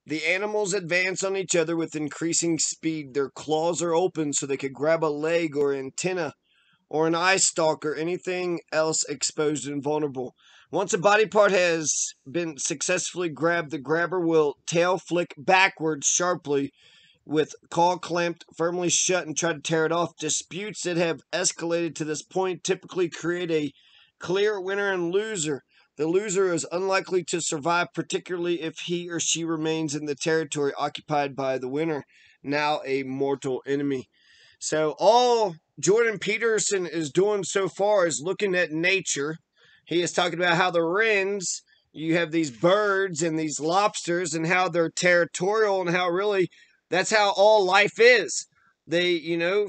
The animals advance on each other with increasing speed. Their claws are open so they could grab a leg or antenna or an eye stalk or anything else exposed and vulnerable. Once a body part has been successfully grabbed, the grabber will tail flick backwards sharply with claw clamped firmly shut and try to tear it off. Disputes that have escalated to this point typically create a clear winner and loser. The loser is unlikely to survive, particularly if he or she remains in the territory occupied by the winner, now a mortal enemy. So, all Jordan Peterson is doing so far is looking at nature. He is talking about how the wrens, you have these birds and these lobsters, and how they're territorial, and how really that's how all life is. They,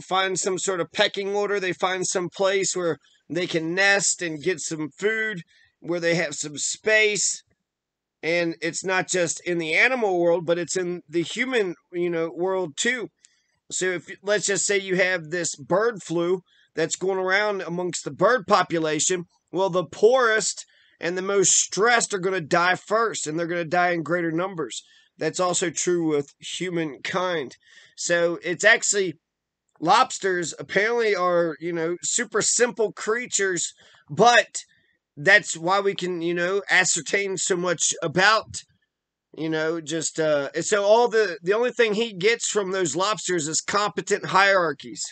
find some sort of pecking order. They find some place where they can nest and get some food, where they have some space. And it's not just in the animal world, but it's in the human, world too. So if let's just say you have this bird flu that's going around amongst the bird population, well, the poorest and the most stressed are going to die first, and they're going to die in greater numbers. That's also true with humankind. So it's actually lobsters apparently are, super simple creatures, but that's why we can, ascertain so much about, just so all the only thing he gets from those lobsters is competent hierarchies.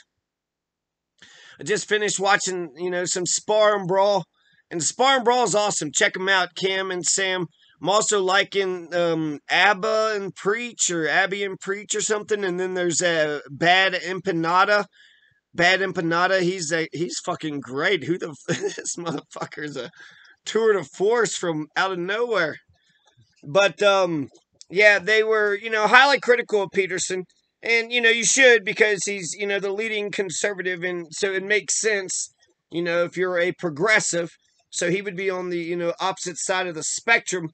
I just finished watching, some Spar and Brawl, and the Spar and Brawl is awesome. Check them out, Cam and Sam. I'm also liking Abba and Preach, or Abby and Preach or something. And then there's Bad Empanada. Bad Empanada, he's fucking great. This motherfucker's a tour de force from out of nowhere. But yeah, they were, highly critical of Peterson. And, you should, because he's, the leading conservative. And so it makes sense, if you're a progressive. So he would be on the, opposite side of the spectrum.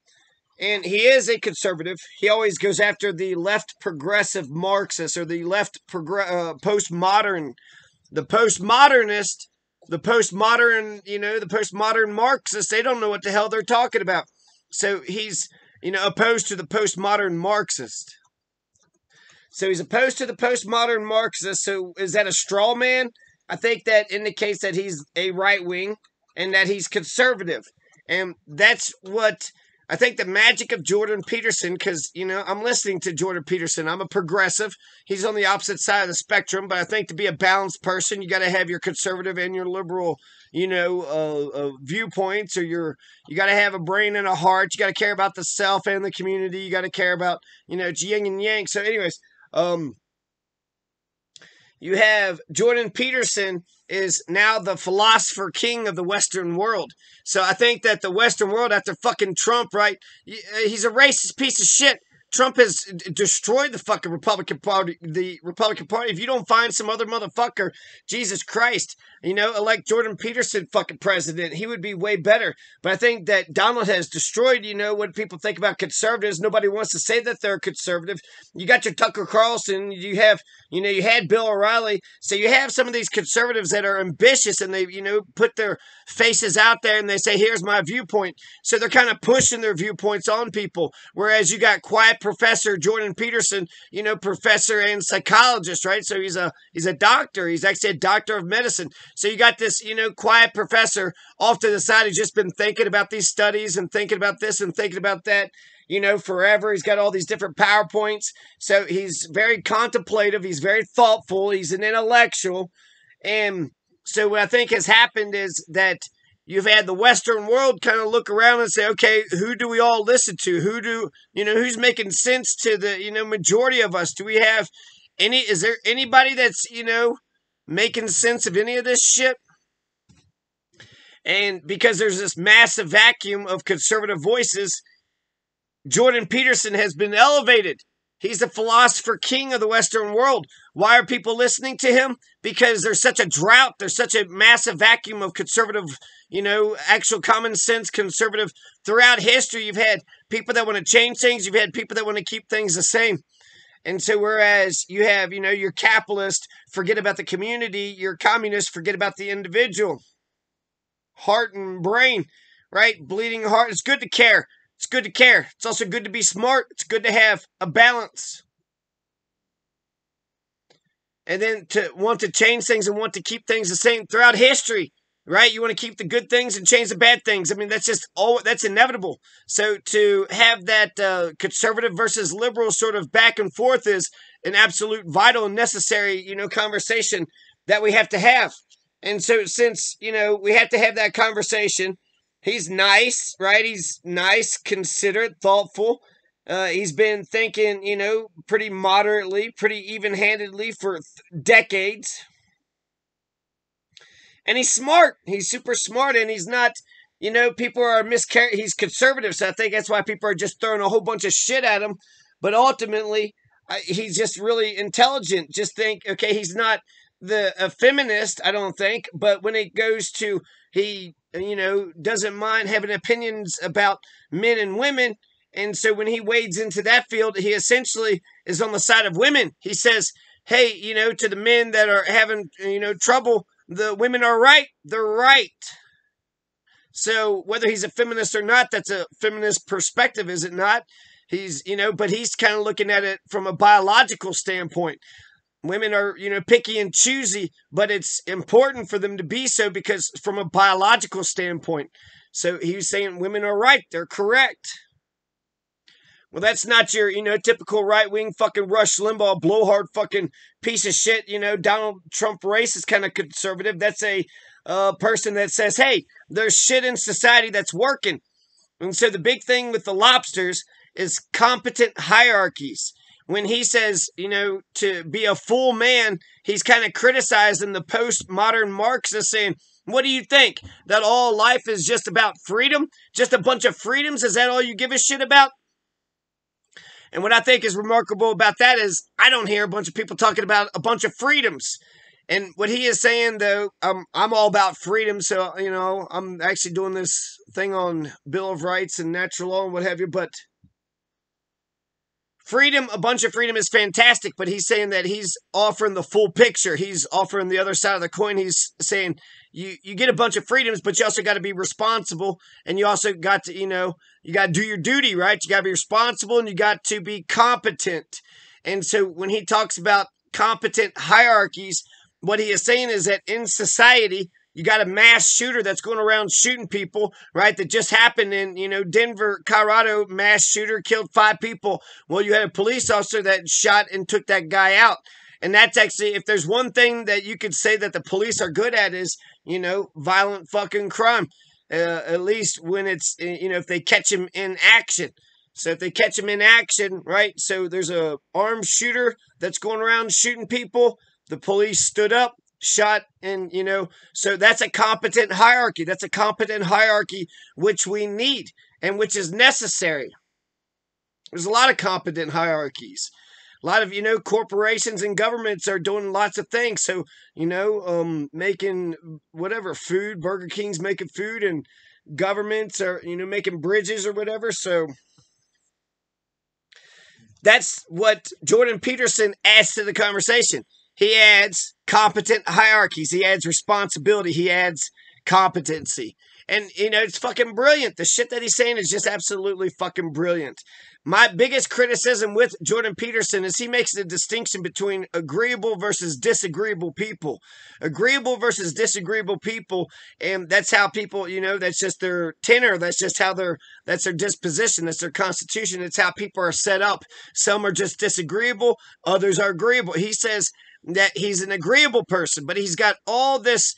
And he is a conservative. He always goes after the left progressive Marxist, or the left postmodern, the postmodernist, the postmodern, the postmodern Marxists. They don't know what the hell they're talking about. So he's, opposed to the postmodern Marxist. So he's opposed to the postmodern Marxist. So is that a straw man? I think that indicates that he's a right wing and that he's conservative. And that's what I think the magic of Jordan Peterson, because, I'm listening to Jordan Peterson. I'm a progressive. He's on the opposite side of the spectrum. But I think to be a balanced person, you got to have your conservative and your liberal, viewpoints, or you got to have a brain and a heart. You got to care about the self and the community. You got to care about, it's yin and yang. So anyways, you have Jordan Peterson is now the philosopher king of the Western world. So I think that the Western world, after fucking Trump, right? He's a racist piece of shit. Trump has destroyed the fucking Republican Party. The Republican Party. If you don't find some other motherfucker, Jesus Christ, elect Jordan Peterson fucking president, he would be way better. But I think that Donald has destroyed, what people think about conservatives. Nobody wants to say that they're conservative. You got your Tucker Carlson. You have, you had Bill O'Reilly. So you have some of these conservatives that are ambitious, and they, put their faces out there and they say, here's my viewpoint. So they're kind of pushing their viewpoints on people. Whereas you got quiet Professor Jordan Peterson, professor and psychologist, right? So he's a doctor. He's actually a doctor of medicine. So you got this, quiet professor off to the side who's just been thinking about these studies and thinking about this and thinking about that, forever. He's got all these different PowerPoints. So he's very contemplative. He's very thoughtful. He's an intellectual. And so what I think has happened is that you've had the Western world kind of look around and say, okay, who do we all listen to? Who's making sense to the, majority of us? Do we have is there anybody that's, making sense of any of this shit? And because there's this massive vacuum of conservative voices, Jordan Peterson has been elevated. He's the philosopher king of the Western world. Why are people listening to him? Because there's such a drought. There's such a massive vacuum of conservative, actual common sense conservative. Throughout history, you've had people that want to change things. You've had people that want to keep things the same. And so whereas you have, your capitalist, forget about the community. Your communist, forget about the individual. Heart and brain, right? Bleeding heart. It's good to care. It's good to care. It's also good to be smart. It's good to have a balance. And then to want to change things and want to keep things the same throughout history, right? You want to keep the good things and change the bad things. I mean, that's inevitable. So to have that conservative versus liberal sort of back and forth is an absolute vital and necessary, conversation that we have to have. And so since, we have to have that conversation, he's nice, right? He's nice, considerate, thoughtful. He's been thinking, pretty moderately, pretty even-handedly for decades. And he's smart. He's super smart, and he's not, people are he's conservative, so I think that's why people are just throwing a whole bunch of shit at him. But ultimately, he's just really intelligent. Just think, okay, he's not a feminist, I don't think, but when it goes to, he, doesn't mind having opinions about men and women. And so when he wades into that field, he essentially is on the side of women. He says, hey, to the men that are having, trouble, the women are right. They're right. So whether he's a feminist or not, that's a feminist perspective, is it not? He's, but he's kind of looking at it from a biological standpoint. Women are, picky and choosy, but it's important for them to be so because from a biological standpoint. So he was saying women are right. They're correct. Well, that's not your, typical right-wing fucking Rush Limbaugh blowhard fucking piece of shit, Donald Trump racist kind of conservative. That's a person that says, hey, there's shit in society that's working. And so the big thing with the lobsters is competent hierarchies. When he says, to be a full man, he's kind of criticizing the postmodern Marxists saying, what do you think? That all life is just about freedom? Just a bunch of freedoms? Is that all you give a shit about? And what I think is remarkable about that is I don't hear a bunch of people talking about a bunch of freedoms. And what he is saying, though, I'm all about freedom. So, I'm actually doing this thing on Bill of Rights and natural law and what have you. But freedom, a bunch of freedom is fantastic. But he's saying that he's offering the full picture. He's offering the other side of the coin. He's saying you get a bunch of freedoms, but you also got to be responsible. And you also got to, you got to do your duty, right? You got to be responsible and you got to be competent. And so when he talks about competent hierarchies, what he is saying is that in society, you got a mass shooter that's going around shooting people, right? That just happened in, Denver, Colorado, mass shooter killed 5 people. Well, you had a police officer that shot and took that guy out. And that's actually, if there's one thing that you could say that the police are good at is, violent fucking crime. At least when it's, if they catch him in action. So if they catch him in action, right? So there's a armed shooter that's going around shooting people. The police stood up, shot, and, so that's a competent hierarchy. That's a competent hierarchy which we need and which is necessary. There's a lot of competent hierarchies. A lot of, corporations and governments are doing lots of things. So, making whatever food, Burger King's making food and governments are, making bridges or whatever. So that's what Jordan Peterson adds to the conversation. He adds competent hierarchies. He adds responsibility. He adds competency. And, it's fucking brilliant. The shit that he's saying is just absolutely fucking brilliant. My biggest criticism with Jordan Peterson is he makes the distinction between agreeable versus disagreeable people. Agreeable versus disagreeable people, and that's how people, that's just their tenor. That's just how that's their disposition. That's their constitution. It's how people are set up. Some are just disagreeable. Others are agreeable. He says that he's an agreeable person, but he's got all this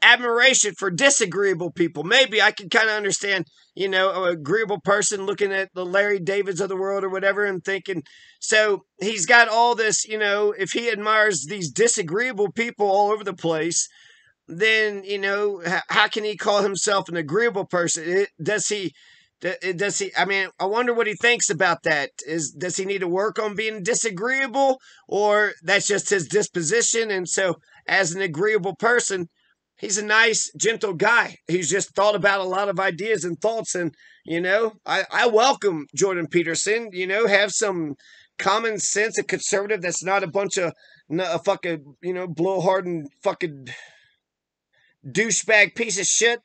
admiration for disagreeable people. Maybe I can kind of understand, an agreeable person looking at the Larry Davids of the world or whatever and thinking, so he's got all this, if he admires these disagreeable people all over the place, then, how can he call himself an agreeable person? Does he, I mean, I wonder what he thinks about that. Does he need to work on being disagreeable, or that's just his disposition? And so as an agreeable person, he's a nice, gentle guy. He's just thought about a lot of ideas and thoughts. And, I welcome Jordan Peterson, have some common sense, a conservative that's not a bunch of fucking, blowhard and fucking douchebag piece of shit.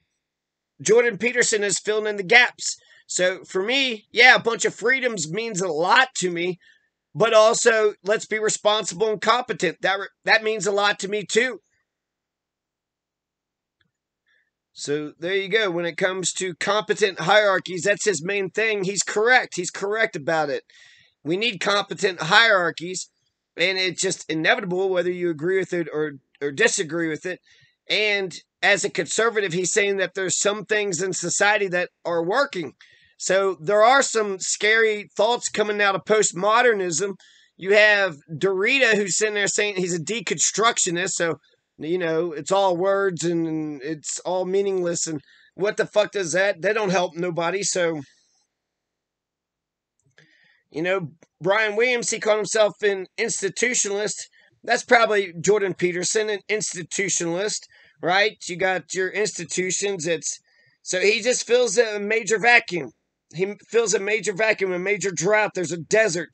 Jordan Peterson is filling in the gaps. So for me, yeah, a bunch of freedoms means a lot to me, but also let's be responsible and competent. That means a lot to me too. So there you go. When it comes to competent hierarchies, that's his main thing. He's correct. He's correct about it. We need competent hierarchies, and it's just inevitable whether you agree with it or disagree with it. And as a conservative, he's saying that there's some things in society that are working. So there are some scary thoughts coming out of postmodernism. You have Derrida, who's sitting there saying he's a deconstructionist. So, it's all words and it's all meaningless. And what the fuck does that? That don't help nobody. So, Brian Williams, he called himself an institutionalist. That's probably Jordan Peterson, an institutionalist, right? You got your institutions. So he just fills a major vacuum. He fills a major vacuum, a major drought. There's a desert,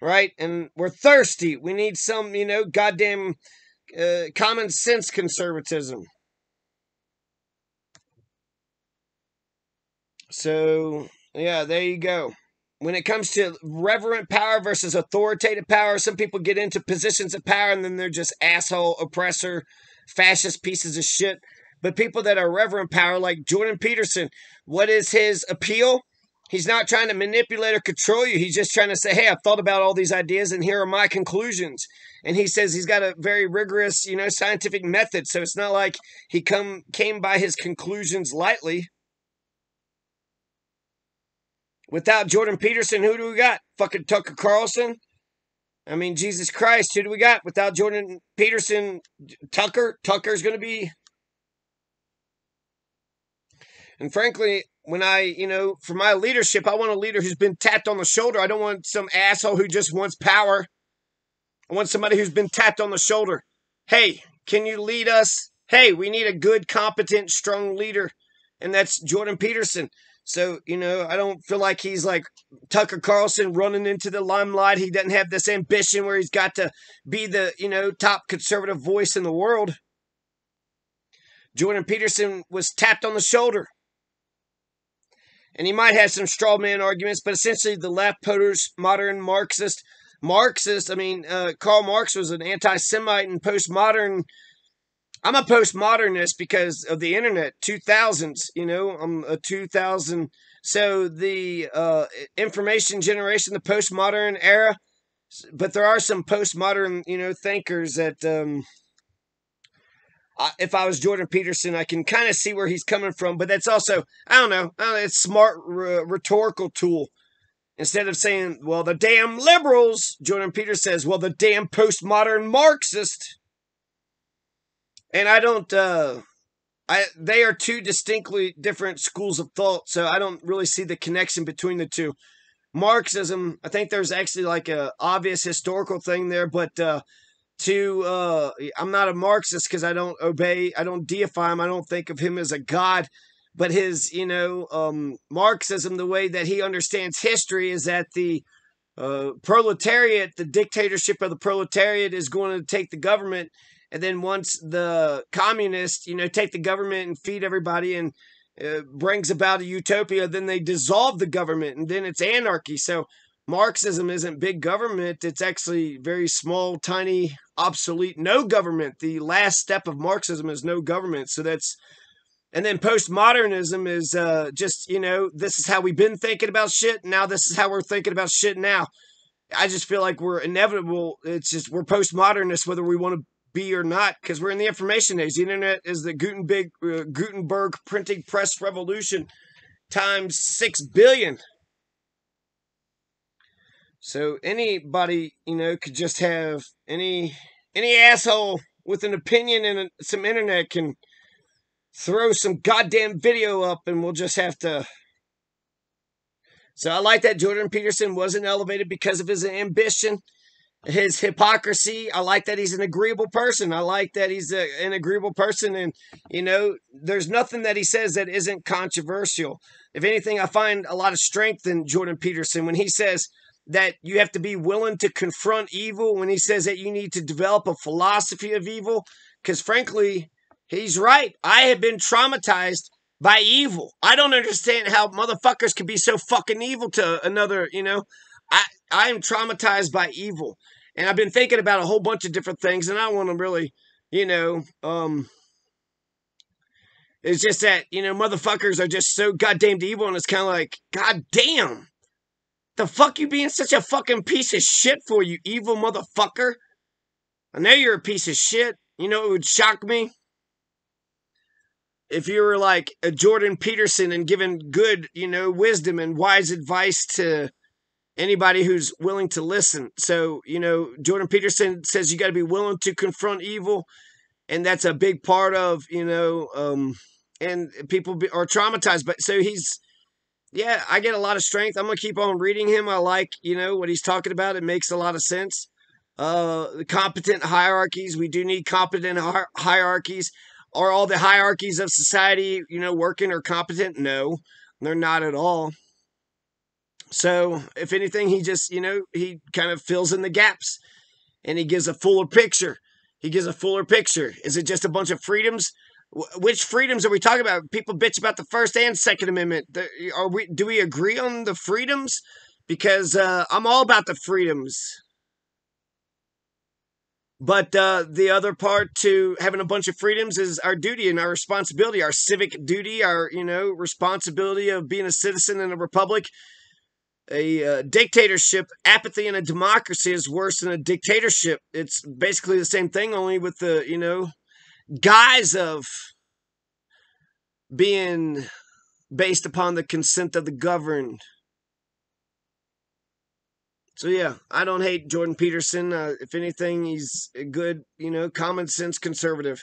right? And we're thirsty. We need some, goddamn common sense conservatism. So, yeah, there you go. When it comes to reverent power versus authoritative power, some people get into positions of power and then they're just asshole, oppressor, fascist pieces of shit. But people that are reverent power, like Jordan Peterson, what is his appeal? He's not trying to manipulate or control you. He's just trying to say, hey, I've thought about all these ideas and here are my conclusions. And he says he's got a very rigorous, scientific method. So it's not like he came by his conclusions lightly. Without Jordan Peterson, who do we got? Fucking Tucker Carlson? I mean, Jesus Christ, who do we got? Without Jordan Peterson, Tucker's going to be... And frankly, when for my leadership, I want a leader who's been tapped on the shoulder. I don't want some asshole who just wants power. I want somebody who's been tapped on the shoulder. Hey, can you lead us? Hey, we need a good, competent, strong leader. And that's Jordan Peterson. So, I don't feel like he's like Tucker Carlson running into the limelight. He doesn't have this ambition where he's got to be the, top conservative voice in the world. Jordan Peterson was tapped on the shoulder. And he might have some straw man arguments, but essentially the left postmodern Marxist, Karl Marx was an anti-Semite and postmodern. I'm a postmodernist because of the internet, 2000s, I'm a 2000. So the information generation, the postmodern era, but there are some postmodern, thinkers that if I was Jordan Peterson, I can kind of see where he's coming from, but that's also, I don't know, it's smart rhetorical tool. Instead of saying, well, the damn liberals, Jordan Peterson says, well, the damn postmodern Marxist. And I don't, they are two distinctly different schools of thought, so I don't really see the connection between the two. Marxism, I think there's actually like a obvious historical thing there, but I'm not a Marxist because I don't deify him, I don't think of him as a god, but his, Marxism, the way that he understands history is that the proletariat, the dictatorship of the proletariat is going to take the government. And then once the communists, take the government and feed everybody and brings about a utopia, then they dissolve the government and then it's anarchy. So Marxism isn't big government. It's actually very small, tiny, obsolete, no government. The last step of Marxism is no government. So and then postmodernism is just, this is how we've been thinking about shit. Now this is how we're thinking about shit now. I just feel like we're inevitable. It's just, we're postmodernists, whether we want to be or not, because we're in the information age. The internet is the Gutenberg printing press revolution times 6 billion. So anybody, could just have any asshole with an opinion and some internet can throw some goddamn video up and we'll just have to. So I like that Jordan Peterson wasn't elevated because of his ambition, his hypocrisy. I like that he's an agreeable person. I like that he's an agreeable person. And, there's nothing that he says that isn't controversial. If anything, I find a lot of strength in Jordan Peterson when he says that you have to be willing to confront evil, when he says that you need to develop a philosophy of evil. Because frankly, he's right. I have been traumatized by evil. I don't understand how motherfuckers can be so fucking evil to another, I am traumatized by evil. And I've been thinking about a whole bunch of different things, and I don't want to really, it's just that, motherfuckers are just so goddamn evil, and it's kind of like, goddamn, the fuck you being such a fucking piece of shit for, you evil motherfucker? I know you're a piece of shit. You know, it would shock me if you were like a Jordan Peterson and giving good, wisdom and wise advice to anybody who's willing to listen. So, Jordan Peterson says you got to be willing to confront evil, and that's a big part of, and people are traumatized. But so I get a lot of strength. I'm going to keep on reading him. I like, what he's talking about. It makes a lot of sense. The competent hierarchies. We do need competent hierarchies. Are all the hierarchies of society, working or competent? No, they're not at all. So, if anything, he just, he kind of fills in the gaps, and he gives a fuller picture. Is it just a bunch of freedoms? Which freedoms are we talking about? People bitch about the First and Second Amendment. Do we agree on the freedoms? Because I'm all about the freedoms. But the other part to having a bunch of freedoms is our duty and our responsibility, our civic duty, our, responsibility of being a citizen in a republic. A dictatorship, apathy in a democracy is worse than a dictatorship. It's basically the same thing, only with the, guise of being based upon the consent of the governed. So yeah, I don't hate Jordan Peterson. If anything, he's a good, common sense conservative,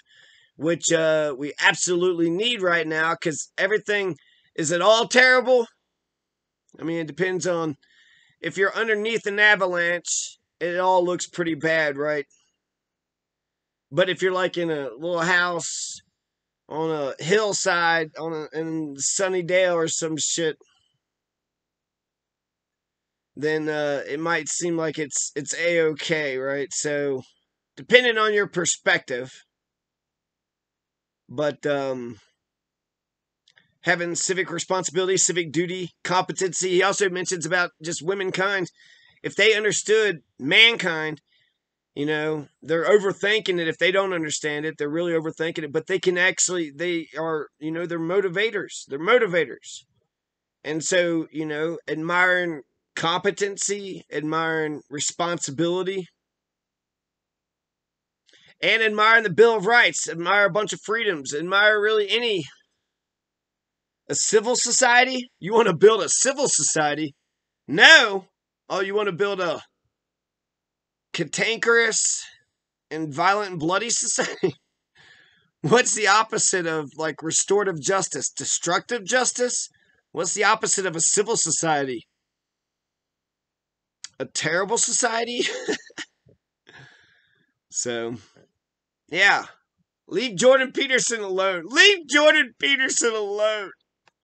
which we absolutely need right now, because everything, is it all terrible? I mean, it depends on, if you're underneath an avalanche, it all looks pretty bad, right? But if you're like in a little house on a hillside in Sunnydale or some shit, then it might seem like it's A-okay, right? So, depending on your perspective, but having civic responsibility, civic duty, competency. He also mentions about just womankind. If they understood mankind, they're overthinking it. If they don't understand it, they're really overthinking it. But they are, they're motivators. They're motivators. And so, admiring competency, admiring responsibility, and admiring the Bill of Rights, admire a bunch of freedoms, admire really a civil society. You want to build a civil society? No. Oh, you want to build a cantankerous and violent and bloody society? What's the opposite of like restorative justice? Destructive justice? What's the opposite of a civil society? A terrible society? So, yeah. Leave Jordan Peterson alone. Leave Jordan Peterson alone.